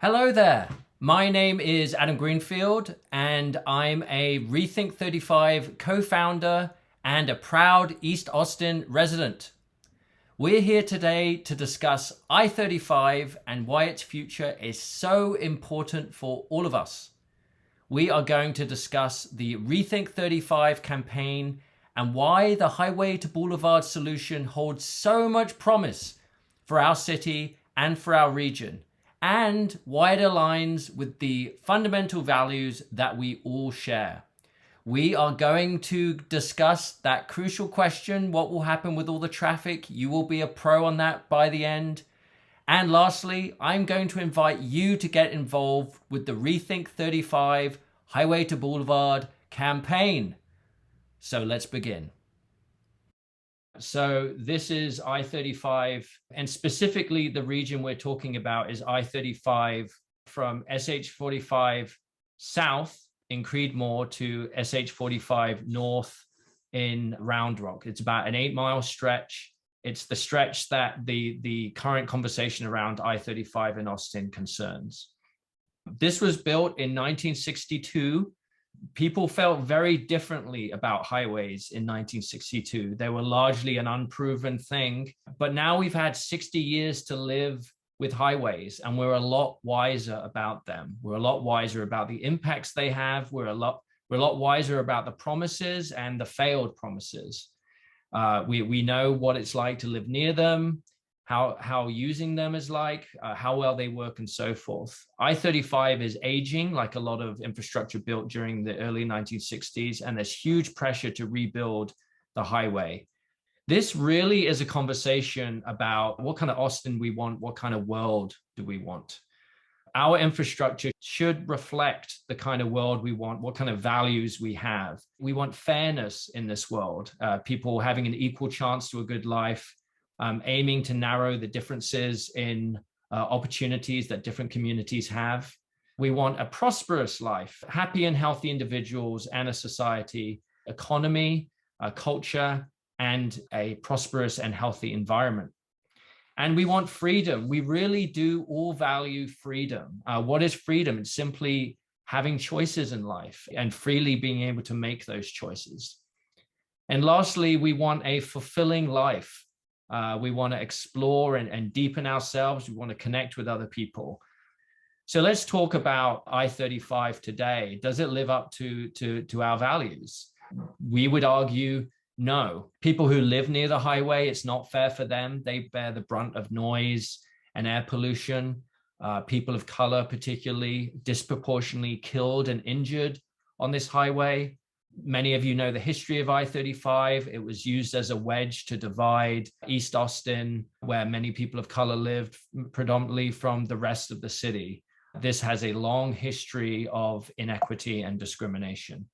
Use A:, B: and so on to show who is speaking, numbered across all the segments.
A: Hello there. My name is Adam Greenfield, and I'm a Rethink 35 co-founder and a proud East Austin resident. We're here today to discuss I-35 and why its future is so important for all of us. We are going to discuss the Rethink 35 campaign and why the highway to boulevard solution holds so much promise for our city and for our region, and why it aligns with the fundamental values that we all share. We are going to discuss that crucial question: what will happen with all the traffic? You will be a pro on that by the end. And lastly, I'm going to invite you to get involved with the Rethink 35 Highway to Boulevard campaign. So let's begin. So this is I-35, and specifically the region we're talking about is I-35 from SH-45 south in Creedmoor to SH-45 north in Round Rock. It's about an 8-mile stretch. It's the stretch that the current conversation around I-35 in Austin concerns. This was built in 1962. People felt very differently about highways in 1962. They were largely an unproven thing, but now we've had 60 years to live with highways, and we're a lot wiser about them. We're a lot wiser about the impacts they have. We're a lot wiser about the promises and the failed promises. We know what it's like to live near them, how using them is like, how well they work, and so forth. I-35 is aging, like a lot of infrastructure built during the early 1960s, and there's huge pressure to rebuild the highway. This really is a conversation about what kind of Austin we want, what kind of world do we want. Our infrastructure should reflect the kind of world we want, what kind of values we have. We want fairness in this world, people having an equal chance to a good life, aiming to narrow the differences in opportunities that different communities have. We want a prosperous life, happy and healthy individuals and a society, economy, culture, and a prosperous and healthy environment. And we want freedom. We really do all value freedom. What is freedom? It's simply having choices in life and freely being able to make those choices. And lastly, we want a fulfilling life. We want to explore and deepen ourselves. We want to connect with other people. So let's talk about I-35 today. Does it live up to our values? We would argue no. People who live near the highway, it's not fair for them. They bear the brunt of noise and air pollution. People of color, particularly, disproportionately killed and injured on this highway. Many of you know the history of I-35. It was used as a wedge to divide East Austin, where many people of color lived, predominantly from the rest of the city. This has a long history of inequity and discrimination.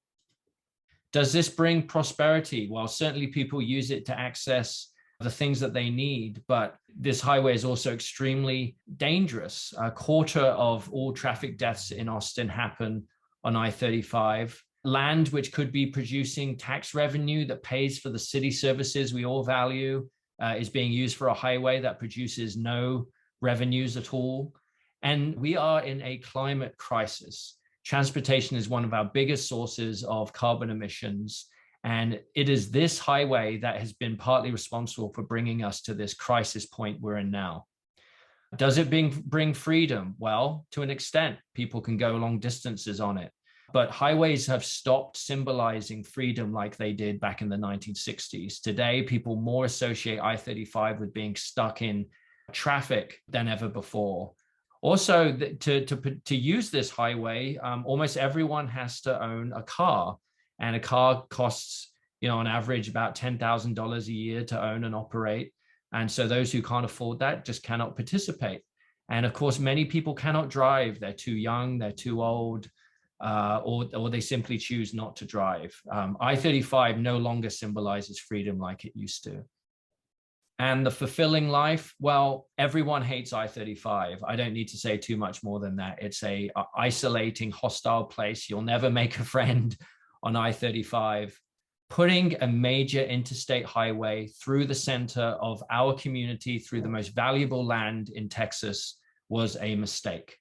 A: Does this bring prosperity? Well, certainly people use it to access the things that they need, but this highway is also extremely dangerous. A quarter of all traffic deaths in Austin happen on I-35. Land which could be producing tax revenue that pays for the city services we all value is being used for a highway that produces no revenues at all. And we are in a climate crisis. Transportation is one of our biggest sources of carbon emissions, and it is this highway that has been partly responsible for bringing us to this crisis point we're in now. Does it bring freedom? Well, to an extent, people can go long distances on it. But highways have stopped symbolizing freedom like they did back in the 1960s. Today, people more associate I-35 with being stuck in traffic than ever before. Also, to use this highway, almost everyone has to own a car, and a car costs, on average about $10,000 a year to own and operate. And so those who can't afford that just cannot participate. And of course, many people cannot drive. They're too young, they're too old, or they simply choose not to drive. I-35 no longer symbolizes freedom like it used to. And the fulfilling life, well, everyone hates I-35. I don't need to say too much more than that. It's a isolating, hostile place. You'll never make a friend on I-35. Putting a major interstate highway through the center of our community, through the most valuable land in Texas, was a mistake.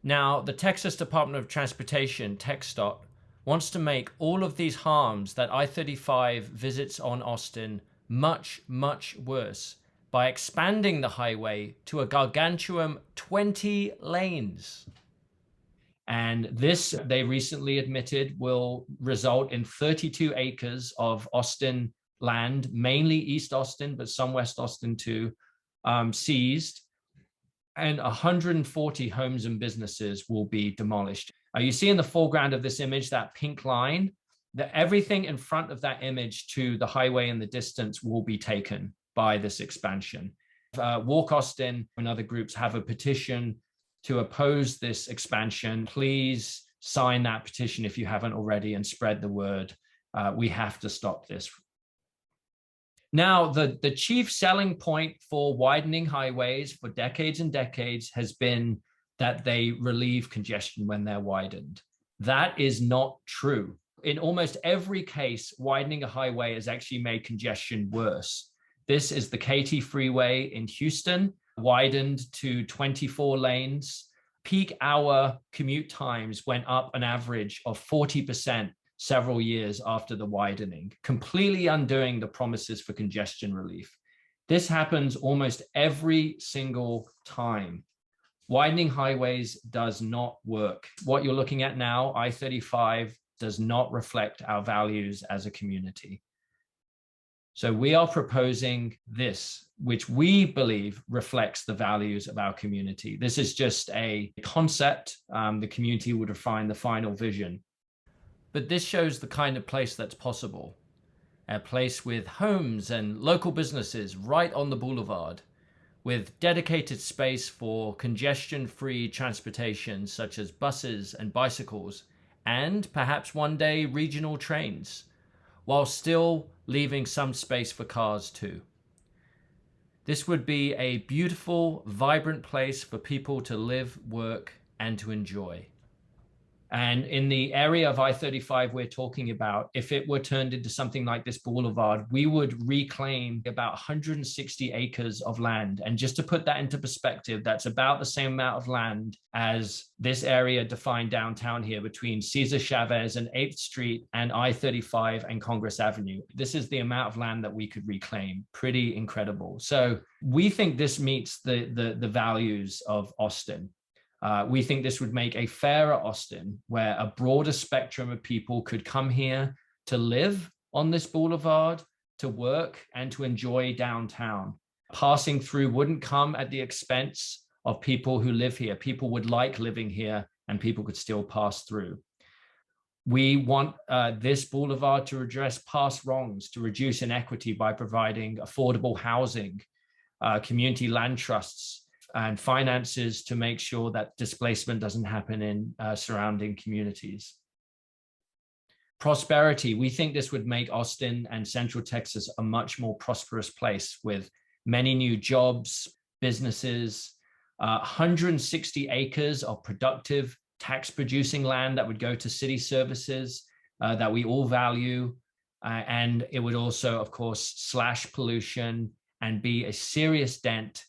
A: Now, the Texas Department of Transportation, TxDOT, wants to make all of these harms that I-35 visits on Austin much, much worse by expanding the highway to a gargantuan 20 lanes. And this, they recently admitted, will result in 32 acres of Austin land, mainly East Austin, but some West Austin too, seized, and 140 homes and businesses will be demolished. You see in the foreground of this image, that pink line, that everything in front of that image to the highway in the distance will be taken by this expansion. Walk Austin and other groups have a petition to oppose this expansion. Please sign that petition if you haven't already and spread the word. We have to stop this. Now, the chief selling point for widening highways for decades and decades has been that they relieve congestion when they're widened. That is not true. In almost every case, widening a highway has actually made congestion worse. This is the Katy Freeway in Houston, widened to 24 lanes. Peak hour commute times went up an average of 40% several years after the widening, completely undoing the promises for congestion relief. This happens almost every single time. Widening highways does not work. What you're looking at now, I-35, does not reflect our values as a community. So we are proposing this, which we believe reflects the values of our community. This is just a concept. The community would refine the final vision. But this shows the kind of place that's possible. A place with homes and local businesses right on the boulevard, with dedicated space for congestion-free transportation such as buses and bicycles, and perhaps one day regional trains, while still leaving some space for cars too. This would be a beautiful, vibrant place for people to live, work, and to enjoy. And in the area of I-35 we're talking about, if it were turned into something like this boulevard, we would reclaim about 160 acres of land. And just to put that into perspective, that's about the same amount of land as this area defined downtown here between Cesar Chavez and 8th Street and I-35 and Congress Avenue. This is the amount of land that we could reclaim. Pretty incredible. So we think this meets the values of Austin. We think this would make a fairer Austin, where a broader spectrum of people could come here to live on this boulevard, to work, and to enjoy downtown. Passing through wouldn't come at the expense of people who live here. People would like living here, and people could still pass through. We want this boulevard to address past wrongs, to reduce inequity by providing affordable housing, community land trusts, and finances to make sure that displacement doesn't happen in surrounding communities. Prosperity, we think this would make Austin and Central Texas a much more prosperous place with many new jobs, businesses, 160 acres of productive tax-producing land that would go to city services that we all value. And it would also, of course, slash pollution and be a serious dent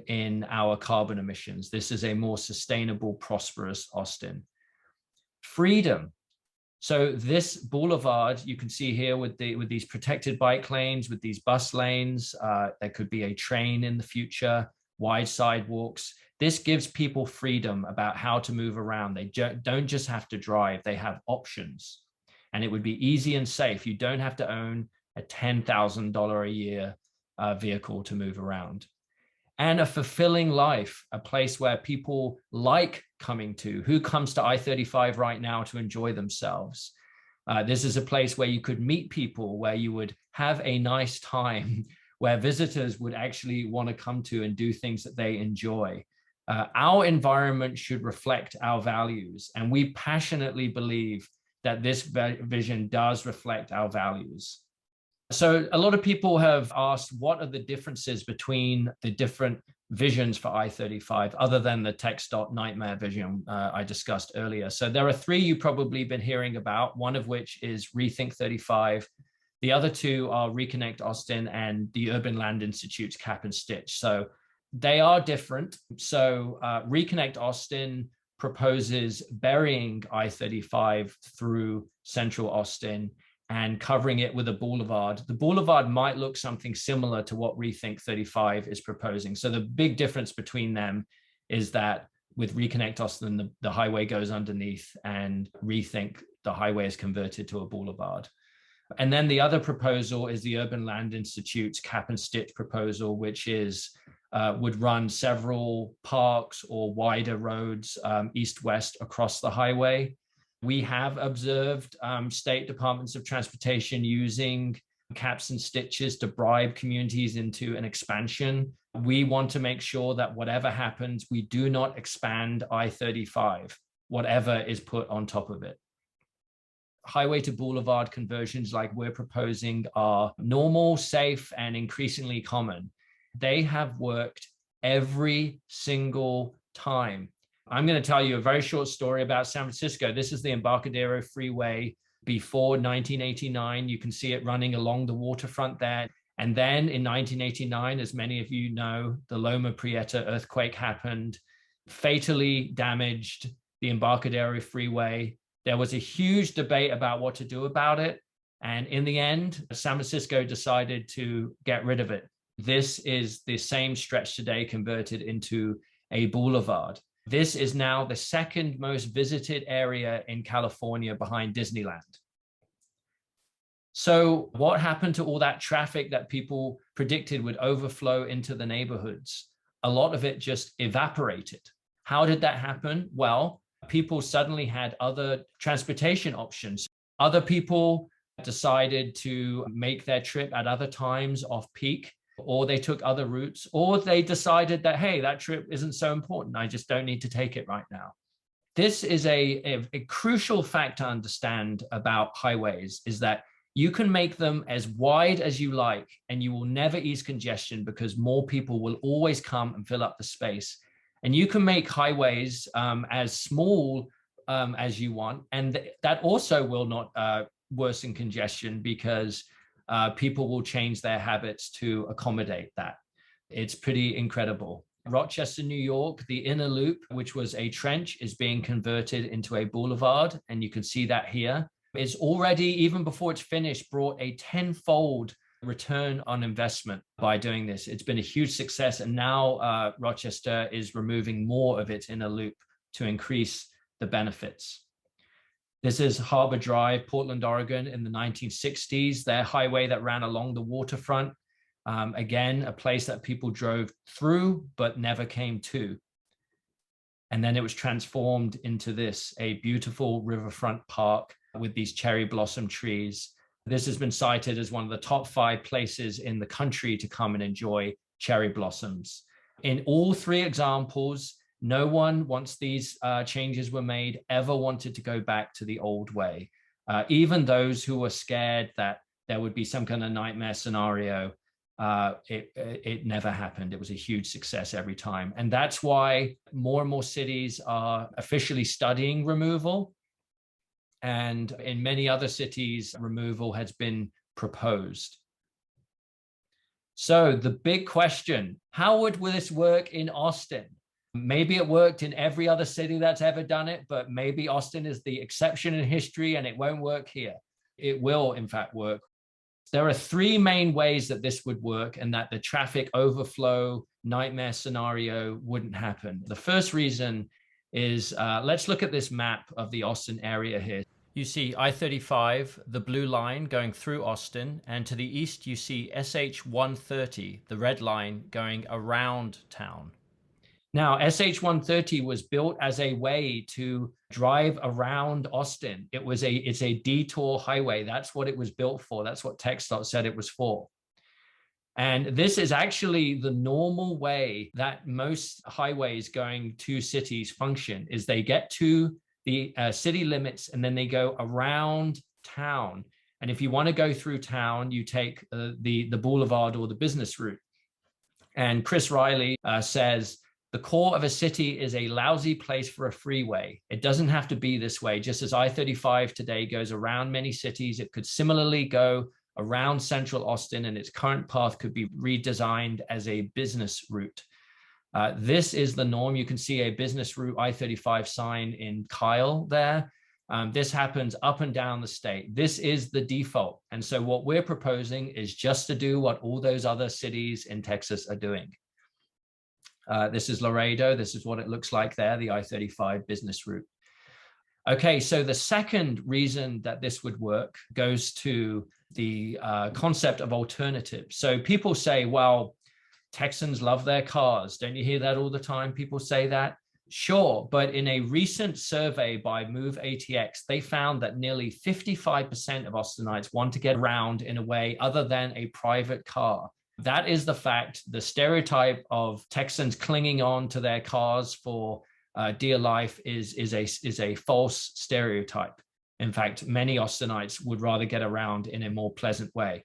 A: in our carbon emissions. This is a more sustainable, prosperous Austin. Freedom. So this boulevard, you can see here with these protected bike lanes, with these bus lanes, there could be a train in the future, wide sidewalks. This gives people freedom about how to move around. They don't just have to drive, they have options. And it would be easy and safe. You don't have to own a $10,000 a year vehicle to move around. And a fulfilling life, a place where people like coming to. Who comes to I-35 right now to enjoy themselves? This is a place where you could meet people, where you would have a nice time, where visitors would actually want to come to and do things that they enjoy. Our environment should reflect our values, and we passionately believe that this vision does reflect our values. So a lot of people have asked, what are the differences between the different visions for I-35 other than the TxDOT nightmare vision I discussed earlier? So there are three you've probably been hearing about, one of which is Rethink 35. The other two are Reconnect Austin and the Urban Land Institute's Cap and Stitch. So they are different. So Reconnect Austin proposes burying I-35 through central Austin and covering it with a boulevard. The boulevard might look something similar to what Rethink 35 is proposing. So the big difference between them is that with Reconnect Austin, the highway goes underneath, and Rethink, the highway is converted to a boulevard. And then the other proposal is the Urban Land Institute's cap and stitch proposal, which is would run several parks or wider roads east-west across the highway. We have observed state departments of transportation using caps and stitches to bribe communities into an expansion. We want to make sure that whatever happens, we do not expand I-35, whatever is put on top of it. Highway to boulevard conversions like we're proposing are normal, safe, and increasingly common. They have worked every single time. I'm going to tell you a very short story about San Francisco. This is the Embarcadero Freeway before 1989. You can see it running along the waterfront there. And then in 1989, as many of you know, the Loma Prieta earthquake happened, fatally damaged the Embarcadero Freeway. There was a huge debate about what to do about it. And in the end, San Francisco decided to get rid of it. This is the same stretch today converted into a boulevard. This is now the second most visited area in California behind Disneyland. So what happened to all that traffic that people predicted would overflow into the neighborhoods? A lot of it just evaporated. How did that happen? Well, people suddenly had other transportation options. Other people decided to make their trip at other times off peak, or they took other routes, or they decided that, hey, that trip isn't so important. I just don't need to take it right now. This is a crucial fact to understand about highways, is that you can make them as wide as you like, and you will never ease congestion because more people will always come and fill up the space. And you can make highways as small as you want, and that also will not worsen congestion because people will change their habits to accommodate that. It's pretty incredible. Rochester, New York, the inner loop, which was a trench, is being converted into a boulevard, and you can see that here. It's already, even before it's finished, brought a tenfold return on investment by doing this. It's been a huge success, and now Rochester is removing more of its inner loop to increase the benefits. This is Harbor Drive, Portland, Oregon in the 1960s, their highway that ran along the waterfront. Again, a place that people drove through but never came to. And then it was transformed into this, a beautiful riverfront park with these cherry blossom trees. This has been cited as one of the top 5 places in the country to come and enjoy cherry blossoms. In all 3 examples, no one, once these changes were made, ever wanted to go back to the old way. Even those who were scared that there would be some kind of nightmare scenario, it never happened. It was a huge success every time. And that's why more and more cities are officially studying removal. And in many other cities, removal has been proposed. So the big question, how would this work in Austin? Maybe it worked in every other city that's ever done it, but maybe Austin is the exception in history and it won't work here. It will, in fact, work. There are 3 main ways that this would work and that the traffic overflow nightmare scenario wouldn't happen. The first reason is, let's look at this map of the Austin area here. You see I-35, the blue line going through Austin, and to the east you see SH-130, the red line going around town. Now, SH-130 was built as a way to drive around Austin. It's a detour highway. That's what it was built for. That's what TxDOT said it was for. And this is actually the normal way that most highways going to cities function, is they get to the city limits and then they go around town. And if you want to go through town, you take the boulevard or the business route. And Chris Riley says, the core of a city is a lousy place for a freeway. It doesn't have to be this way. Just as I-35 today goes around many cities, it could similarly go around central Austin, and its current path could be redesigned as a business route. This is the norm. You can see a business route I-35 sign in Kyle there. This happens up and down the state. This is the default. And so what we're proposing is just to do what all those other cities in Texas are doing. This is Laredo. This is what it looks like there, the I-35 business route. Okay, so the second reason that this would work goes to the concept of alternatives. So people say, well, Texans love their cars. Don't you hear that all the time? People say that. Sure, but in a recent survey by Move ATX, they found that nearly 55% of Austinites want to get around in a way other than a private car. That is the fact. The stereotype of Texans clinging on to their cars for dear life is a false stereotype. In fact, many Austinites would rather get around in a more pleasant way.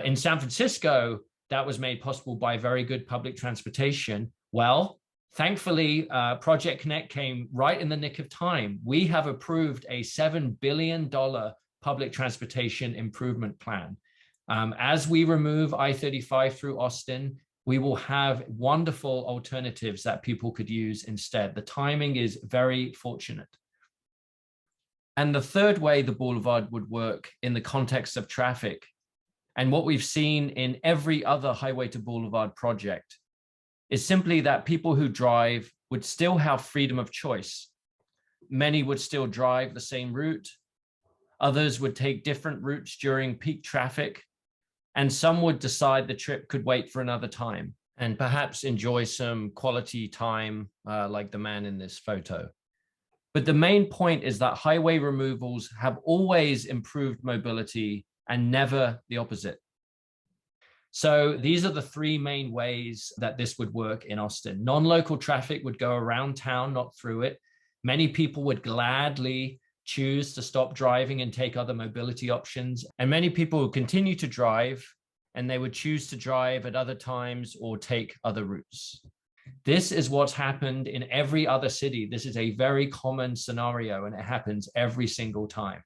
A: In San Francisco, that was made possible by very good public transportation. Well, thankfully, Project Connect came right in the nick of time. We have approved a $7 billion public transportation improvement plan. As we remove I-35 through Austin, we will have wonderful alternatives that people could use instead. The timing is very fortunate. And the third way the boulevard would work in the context of traffic, and what we've seen in every other highway to boulevard project, is simply that people who drive would still have freedom of choice. Many would still drive the same route. Others would take different routes during peak traffic. And some would decide the trip could wait for another time and perhaps enjoy some quality time like the man in this photo. But the main point is that highway removals have always improved mobility and never the opposite. So these are the three main ways that this would work in Austin. Non-local traffic would go around town, not through it. Many people would gladly choose to stop driving and take other mobility options. And many people would continue to drive, and they would choose to drive at other times or take other routes. This is what's happened in every other city. This is a very common scenario, and it happens every single time.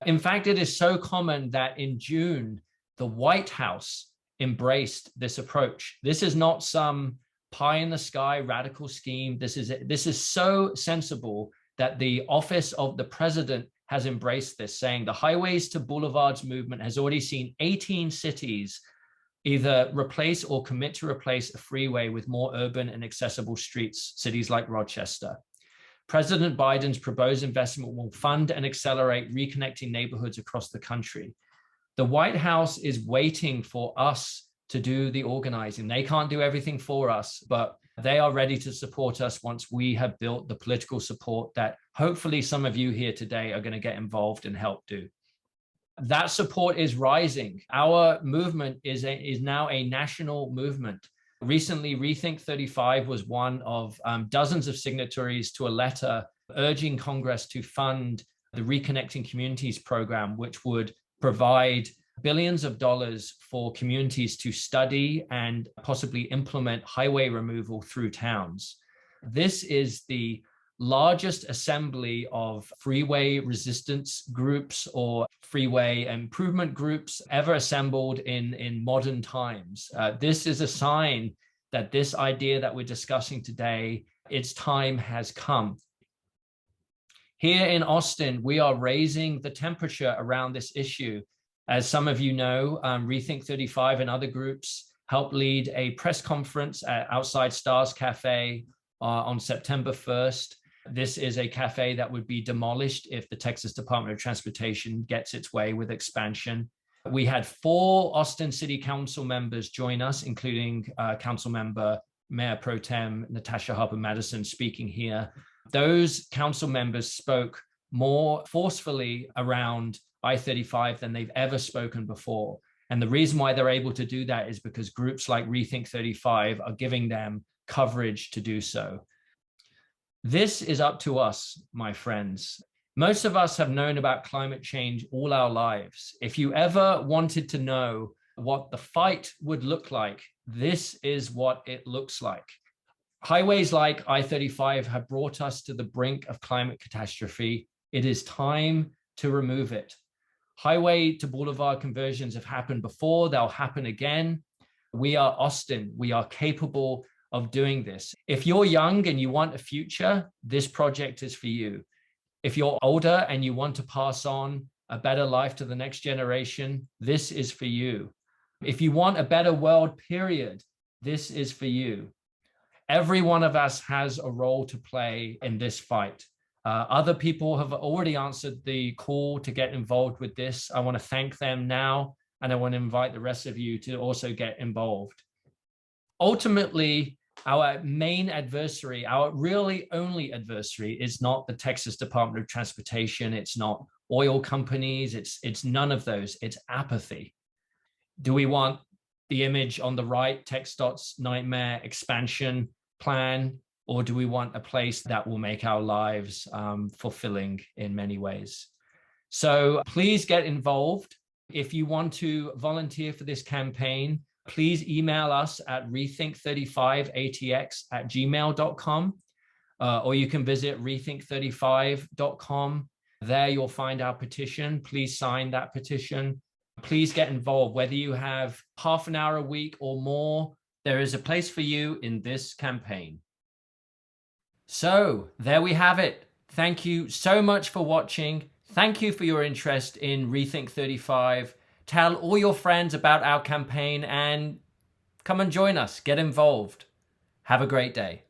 A: In fact, it is so common that in June, the White House embraced this approach. This is not some pie in the sky radical scheme. This is so sensible that the office of the president has embraced this, saying the highways to boulevards movement has already seen 18 cities either replace or commit to replace a freeway with more urban and accessible streets, cities like Rochester. President Biden's proposed investment will fund and accelerate reconnecting neighborhoods across the country. The White House is waiting for us to do the organizing. They can't do everything for us, but they are ready to support us once we have built the political support that hopefully some of you here today are going to get involved and help do. That support is rising. Our movement is now a national movement. Recently, Rethink 35 was one of dozens of signatories to a letter urging Congress to fund the Reconnecting Communities program, which would provide billions of dollars for communities to study and possibly implement highway removal through towns. This is the largest assembly of freeway resistance groups or freeway improvement groups ever assembled in modern times. This is a sign that this idea that we're discussing today, its time has come. Here in Austin, we are raising the temperature around this issue. As some of you know, Rethink 35 and other groups helped lead a press conference at outside Stars Cafe on September 1st. This is a cafe that would be demolished if the Texas Department of Transportation gets its way with expansion. We had 4 Austin City Council members join us, including Council Member Mayor Pro Tem Natasha Harper Madison speaking here. Those council members spoke more forcefully around I-35 than they've ever spoken before. And the reason why they're able to do that is because groups like Rethink 35 are giving them coverage to do so. This is up to us, my friends. Most of us have known about climate change all our lives. If you ever wanted to know what the fight would look like, this is what it looks like. Highways like I-35 have brought us to the brink of climate catastrophe. It is time to remove it. Highway to boulevard conversions have happened before. They'll happen again. We are Austin. We are capable of doing this. If you're young and you want a future, this project is for you. If you're older and you want to pass on a better life to the next generation, this is for you. If you want a better world, period, this is for you. Every one of us has a role to play in this fight. Other people have already answered the call to get involved with this. I want to thank them now, and I want to invite the rest of you to also get involved. Ultimately, our main adversary, our really only adversary, is not the Texas Department of Transportation. It's not oil companies. It's none of those. It's apathy. Do we want the image on the right, TxDOT's nightmare expansion plan, or do we want a place that will make our lives fulfilling in many ways? So please get involved. If you want to volunteer for this campaign, please email us at rethink35atx@gmail.com, or you can visit rethink35.com. There you'll find our petition. Please sign that petition. Please get involved. Whether you have half an hour a week or more, there is a place for you in this campaign. So there we have it. Thank you so much for watching. Thank you for your interest in Rethink 35. Tell all your friends about our campaign and come and join us. Get involved. Have a great day.